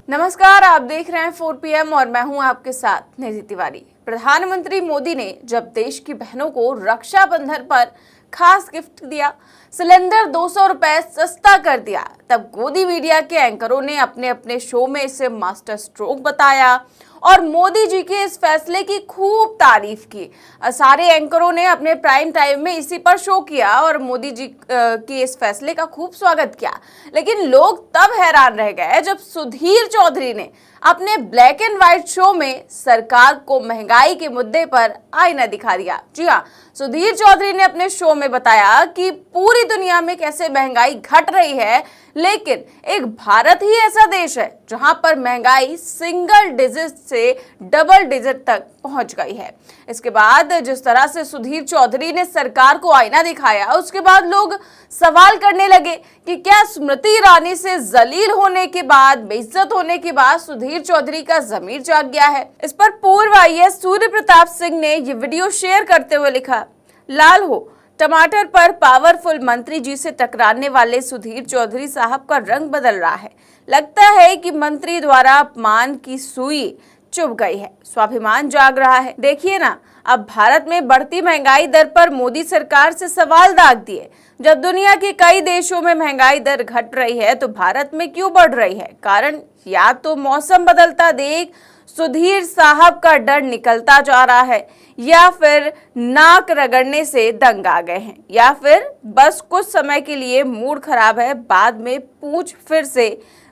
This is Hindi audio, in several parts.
नमस्कार, आप देख रहे हैं 4 PM और मैं हूं आपके साथ निधि तिवारी। प्रधानमंत्री मोदी ने जब देश की बहनों को रक्षाबंधन पर खास गिफ्ट दिया, सिलेंडर 200 रुपए सस्ता कर दिया, तब गोदी मीडिया के एंकरों ने अपने अपने शो में इसे मास्टर स्ट्रोक बताया और मोदी जी के इस फैसले की खूब तारीफ की। सारे एंकरों ने अपने प्राइम टाइम में इसी पर शो किया और मोदी जी के इस फैसले का खूब स्वागत किया। लेकिन लोग तब हैरान रह गए जब सुधीर चौधरी ने अपने ब्लैक एंड व्हाइट शो में सरकार को महंगाई के मुद्दे पर आईना दिखा दिया। जी हाँ, सुधीर चौधरी ने अपने शो में बताया कि पूरी दुनिया में कैसे महंगाई घट रही है, लेकिन एक भारत ही ऐसा देश है जहां पर महंगाई सिंगल डिजिट से डबल डिजिट तक पहुंच गई है। इसके बाद जिस तरह से सुधीर चौधरी ने सरकार को आईना दिखाया, उसके बाद लोग सवाल करने लगे कि क्या स्मृति ईरानी से जलील होने के बाद, बेइज्जत होने के बाद सुधीर चौधरी का जमीर जाग गया है। इस पर पूर्व IAS सूर्य प्रताप सिंह ने ये वीडियो शेयर करते हुए लिखा, लाल हो टमाटर पर पावरफुल मंत्री जी से टकराने वाले सुधीर चौधरी साहब का रंग बदल रहा है। लगता है कि मंत्री द्वारा अपमान की सुई चुभ गई है, स्वाभिमान जाग रहा है। देखिए ना, अब भारत में बढ़ती महंगाई दर पर मोदी सरकार से सवाल दाग दिए। जब दुनिया के कई देशों में महंगाई दर घट रही है तो भारत में क्यों बढ़ रही है? कारण या तो मौसम बदलता देख सुधीर साहब का डर निकलता जा रहा है, या फिर नाक रगड़ने से दंग आ गए हैं, या फिर बस कुछ समय के लिए मूड खराब है, बाद में पूंछ फिर से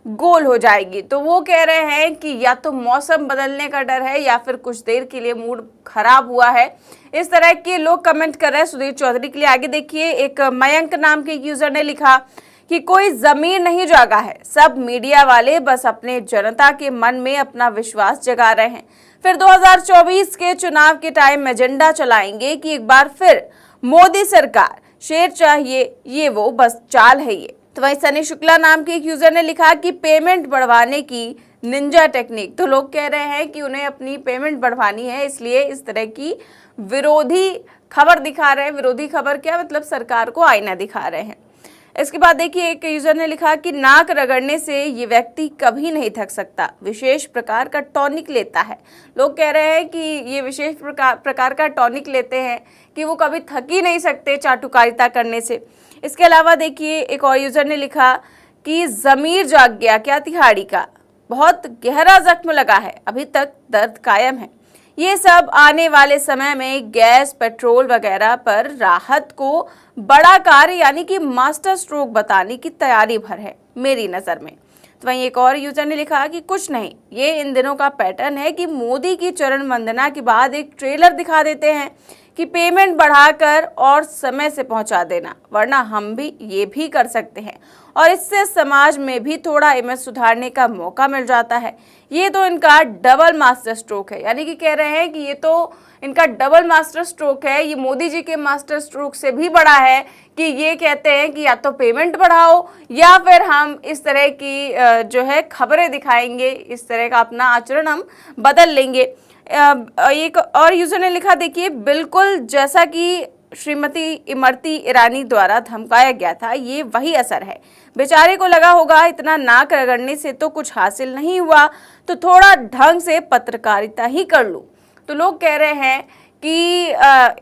गोल हो जाएगी। तो वो कह रहे हैं कि या तो मौसम बदलने का डर है या फिर कुछ देर के लिए मूड खराब हुआ है। इस तरह के लोग कमेंट कर रहे हैं सुधीर चौधरी के लिए। आगे देखिए, एक मयंक नाम के यूजर ने लिखा कि कोई जमीर नहीं जागा है, सब मीडिया वाले बस अपने जनता के मन में अपना विश्वास जगा रहे हैं। फिर 2024 के चुनाव के टाइम एजेंडा चलाएंगे कि एक बार फिर मोदी सरकार, शेर चाहिए ये वो, बस चाल है ये। तो वहीं सनी शुक्ला नाम के एक यूजर ने लिखा कि पेमेंट बढ़वाने की निंजा टेक्निक। तो लोग कह रहे हैं कि उन्हें अपनी पेमेंट बढ़वानी है, इसलिए इस तरह की विरोधी खबर दिखा रहे हैं। विरोधी खबर क्या मतलब, सरकार को आईना दिखा रहे हैं। इसके बाद देखिए, एक यूजर ने लिखा कि नाक रगड़ने से ये व्यक्ति कभी नहीं थक सकता, विशेष प्रकार का टॉनिक लेता है। लोग कह रहे हैं कि ये विशेष प्रकार का टॉनिक लेते हैं कि वो कभी थक ही नहीं सकते चाटुकारिता करने से। इसके अलावा देखिए, एक और यूजर ने लिखा कि जमीर जाग गया क्या तिहाड़ी का, बहुत गहरा जख्म लगा है, अभी तक दर्द कायम है। ये सब आने वाले समय में गैस, पेट्रोल वगैरह पर राहत को बड़ा कार्य यानी कि मास्टर स्ट्रोक बताने की तैयारी भर है मेरी नज़र में। तो वहीं एक और यूजर ने लिखा कि कुछ नहीं, ये इन दिनों का पैटर्न है कि मोदी की चरण वंदना के बाद एक ट्रेलर दिखा देते हैं कि पेमेंट बढ़ाकर और समय से पहुंचा देना, वरना हम भी ये भी कर सकते हैं और इससे समाज में भी थोड़ा इमेज सुधारने का मौका मिल जाता है। ये तो इनका डबल मास्टर स्ट्रोक है, यानी कि कह रहे हैं कि ये तो इनका डबल मास्टर स्ट्रोक है। ये मोदी जी के मास्टर स्ट्रोक से भी बड़ा है कि ये कहते हैं कि या तो पेमेंट बढ़ाओ या फिर हम इस तरह की जो है खबरें दिखाएंगे, इस तरह का अपना आचरण हम बदल लेंगे। एक और यूजर ने लिखा, देखिए बिल्कुल जैसा कि श्रीमती इमरती ईरानी द्वारा धमकाया गया था, ये वही असर है। बेचारे को लगा होगा इतना नाक रगड़ने से तो कुछ हासिल नहीं हुआ, तो थोड़ा ढंग से पत्रकारिता ही कर लूं। तो लोग कह रहे हैं कि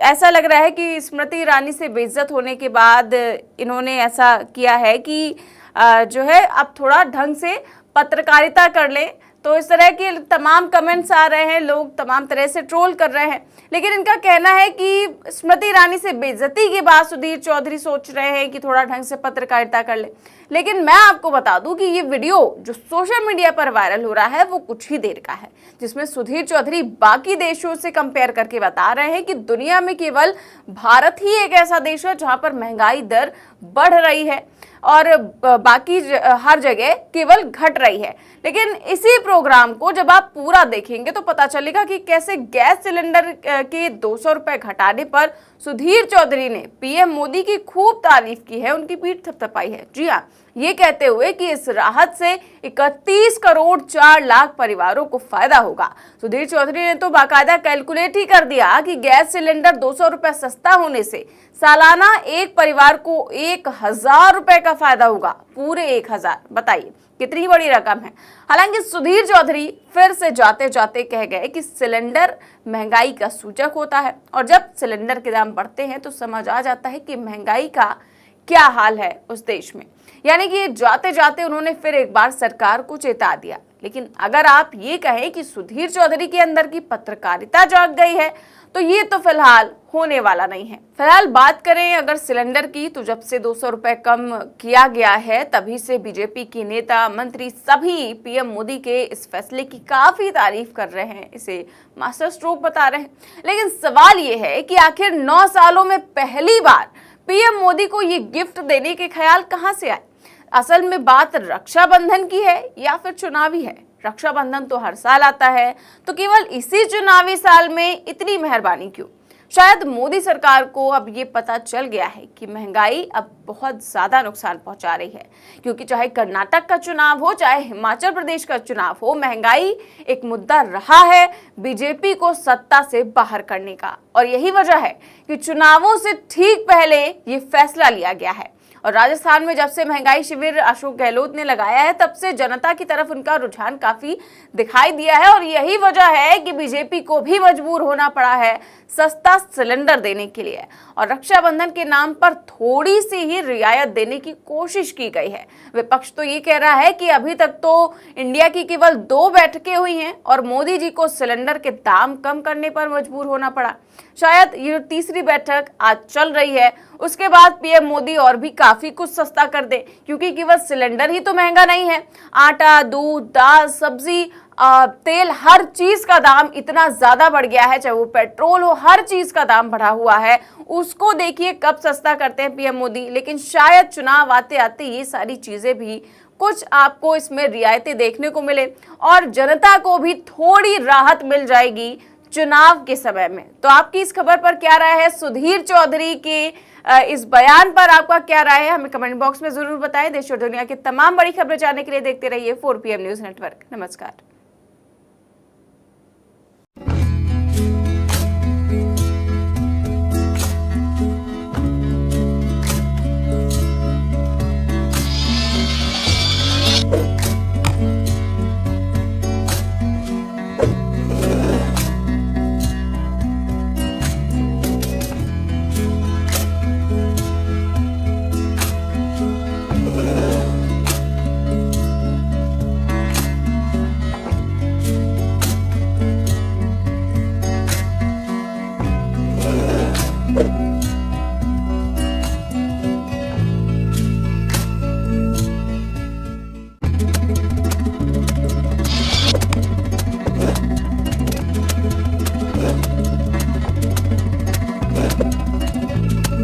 ऐसा लग रहा है कि स्मृति ईरानी से बेइज्जत होने के बाद इन्होंने ऐसा किया है कि जो है अब थोड़ा ढंग से पत्रकारिता कर लें। तो इस तरह के तमाम कमेंट्स आ रहे हैं, लोग तमाम तरह से ट्रोल कर रहे हैं। लेकिन इनका कहना है कि स्मृति ईरानी से बेइज्जती के बाद सुधीर चौधरी सोच रहे हैं कि थोड़ा ढंग से पत्रकारिता कर ले। लेकिन मैं आपको बता दूं कि ये वीडियो जो सोशल मीडिया पर वायरल हो रहा है वो कुछ ही देर का है, जिसमें सुधीर चौधरी बाकी देशों से कंपेयर करके बता रहे हैं कि दुनिया में केवल भारत ही एक ऐसा देश है जहां पर महंगाई दर बढ़ रही है और बाकी हर जगह केवल घट रही है। लेकिन इसी प्रोग्राम को जब आप पूरा देखेंगे तो पता चलेगा कि कैसे गैस सिलेंडर के 200 रुपए घटाने पर सुधीर चौधरी ने पीएम मोदी की खूब तारीफ की है, उनकी पीठ थपथपाई है। जी हाँ, ये कहते हुए कि इस राहत से 31 करोड़ 4 लाख परिवारों को फायदा होगा। सुधीर चौधरी ने तो बाकायदा कैलकुलेट ही कर दिया कि गैस सिलेंडर 200 रुपए सस्ता होने से सालाना एक परिवार को 1,000 रुपए का फायदा होगा, पूरे 1,000। बताइए कितनी बड़ी रकम है। हालांकि सुधीर चौधरी फिर से जाते जाते कह गए कि सिलेंडर महंगाई का सूचक होता है और जब सिलेंडर के दाम बढ़ते हैं तो समझ आ जाता है कि महंगाई का क्या हाल है उस देश में। यानी कि जाते जाते उन्होंने फिर एक बार सरकार को चेता दिया। लेकिन अगर आप ये कहें कि सुधीर चौधरी के अंदर की पत्रकारिता जाग गई है तो ये तो फिलहाल होने वाला नहीं है। फिलहाल बात करें अगर सिलेंडर की, तो जब से 200 रुपए कम किया गया है तभी से बीजेपी के नेता मंत्री सभी पीएम मोदी के इस फैसले की काफी तारीफ कर रहे हैं, इसे मास्टर स्ट्रोक बता रहे हैं। लेकिन सवाल ये है कि आखिर 9 सालों में पहली बार पीएम मोदी को ये गिफ्ट देने के ख्याल कहां से आए। असल में बात रक्षाबंधन की है या फिर चुनावी है। रक्षाबंधन तो हर साल आता है, तो केवल इसी चुनावी साल में इतनी मेहरबानी क्यों। शायद मोदी सरकार को अब ये पता चल गया है कि महंगाई अब बहुत ज्यादा नुकसान पहुंचा रही है, क्योंकि चाहे कर्नाटक का चुनाव हो चाहे हिमाचल प्रदेश का चुनाव हो, महंगाई एक मुद्दा रहा है बीजेपी को सत्ता से बाहर करने का। और यही वजह है कि चुनावों से ठीक पहले ये फैसला लिया गया है। और राजस्थान में जब से महंगाई शिविर अशोक गहलोत ने लगाया है तब से जनता की तरफ उनका रुझान काफी दिखाई दिया है और यही वजह है कि बीजेपी को भी मजबूर होना पड़ा है सस्ता सिलेंडर देने के लिए। और रक्षाबंधन के नाम पर थोड़ी सी ही रियायत देने की कोशिश की गई है। विपक्ष तो ये कह रहा है कि अभी तक तो इंडिया की केवल 2 बैठकें हुई हैं और मोदी जी को सिलेंडर के दाम कम करने पर मजबूर होना पड़ा। शायद ये तीसरी बैठक आज चल रही है, उसके बाद पीएम मोदी और भी काफी कुछ सस्ता कर दे, क्योंकि केवल सिलेंडर ही तो महंगा नहीं है। आटा, दूध, दाल, सब्जी, तेल, हर चीज का दाम इतना ज्यादा बढ़ गया है, चाहे वो पेट्रोल हो, हर चीज का दाम बढ़ा हुआ है। उसको देखिए कब सस्ता करते हैं पीएम मोदी। लेकिन शायद चुनाव आते आते ये सारी चीजें भी कुछ आपको इसमें रियायतें देखने को मिले और जनता को भी थोड़ी राहत मिल जाएगी चुनाव के समय में। तो आपकी इस खबर पर क्या राय है, सुधीर चौधरी के इस बयान पर आपका क्या राय है, हमें कमेंट बॉक्स में जरूर बताएं। देश और दुनिया की तमाम बड़ी खबरें जानने के लिए देखते रहिए 4PM न्यूज नेटवर्क। नमस्कार।